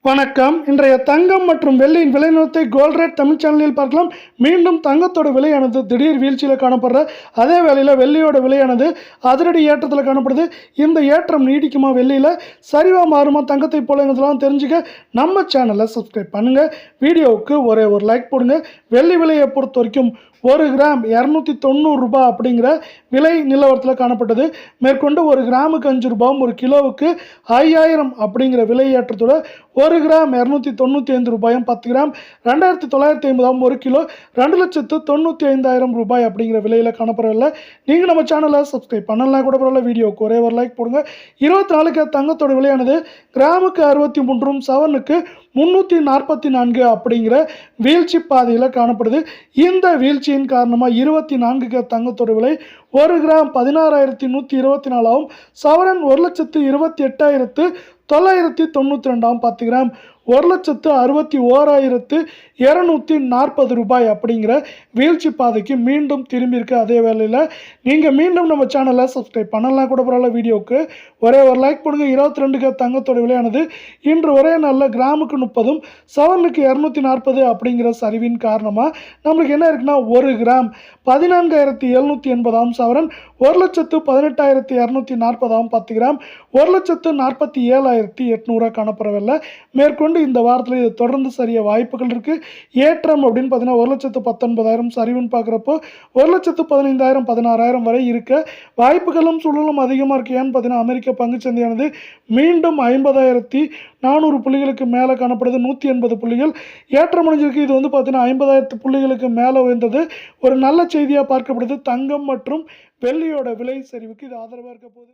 வணக்கம். இன்றைய தங்கம் மற்றும் வெள்ளியின் விலை நிலத்தை கோல்ட் ரேட் தமிழ் சேனலில் பார்க்கலாம். மீண்டும் தங்கத்தோட விலையானது திடீர் வீழ்ச்சியில் காணப்படுற அதே வேளையில் வெள்ளியோட விலையானது அதிரடி ஏற்றத்தில் காணப்படுது. இந்த ஏற்றம் நீடிக்குமா, வெள்ளியில் சரிவா மாறுமா, தங்கத்தை போலங்கிறதுலாம் தெரிஞ்சுக்க நம்ம சேனலை சப்ஸ்கிரைப் பண்ணுங்கள். வீடியோவுக்கு ஒரே ஒரு லைக் போடுங்க. வெள்ளி விலையை பொறுத்த வரைக்கும் 1 கிராம் 290 ரூபாய் அப்படிங்கிற விலை நிலவரத்தில் காணப்பட்டது. மேற்கொண்டு 1 கிராமுக்கு 5 ரூபாயும் 1 கிலோவுக்கு 5000 அப்படிங்கிற விலை ஏற்றத்தோட 1 கிராம் 295 ரூபாயும் 10 கிராம் 2950 1 கிலோ 2,95,000 ரூபாய் அப்படிங்கிற விலையில் காணப்படவில்லை. நீங்கள் நம்ம சேனலை சப்ஸ்கிரைப் பண்ணலாம் கூட பரவாயில்ல. வீடியோவுக்கு ஒரே ஒரு லைக் போடுங்க. 24 தங்கத்தோட விலையானது கிராமுக்கு 63 சவரனுக்கு 344 அப்படிங்கிற வீழ்ச்சி பாதையில் காணப்படுது. இந்த வீழ்ச்சியின் காரணமாக 24 தங்கத்தோட விலை 1 கிராம் 16,124 சவரன் 1,28,992 10 கிராம் 1,61,240 ரூபாய் அப்படிங்கிற வீழ்ச்சி பாதைக்கு மீண்டும் திரும்பியிருக்கு. அதே வேளையில் நீங்கள் மீண்டும் நம்ம சேனலை சப்ஸ்கிரைப் பண்ணலாம் கூட பரவாயில்ல. வீடியோவுக்கு ஒரே ஒரு லைக் போடுங்க. 22 தங்கத்தோட விலையானது இன்று ஒரே நாளில் கிராமுக்கு 30 சவரனுக்கு 240 அப்படிங்கிற சரிவின் காரணமாக நம்மளுக்கு என்ன இருக்குன்னா 1 கிராம் 14,780 சவரன் 1,18,240 10 கிராம் 1,47,800 காணப்படவில்லை. மேற்கொண்டு இந்த வாரத்தில் இது தொடர்ந்து சரிய வாய்ப்புகள் இருக்குது. ஏற்றம் அப்படின்னு பார்த்தீங்கன்னா 1,19,000 சரிவுன்னு பார்க்குறப்போ 1,15,000 16,000 வரை இருக்க வாய்ப்புகளும் சூழலும் அதிகமாக இருக்குது. ஏன்னு பார்த்தீங்கன்னா அமெரிக்க பங்குச்சந்தையானது மீண்டும் 50,400 புள்ளிகளுக்கு மேலே காணப்படுது. 180 புள்ளிகள் ஏற்றம் முடிஞ்சிருக்கு. இது வந்து பார்த்தீங்கன்னா 50,000 புள்ளிகளுக்கு மேலே உயர்ந்தது ஒரு நல்ல செய்தியாக பார்க்கப்படுது. தங்கம் மற்றும் வெள்ளியோட விலை சரிவுக்கு இது ஆதரவாக இருக்க போகுது.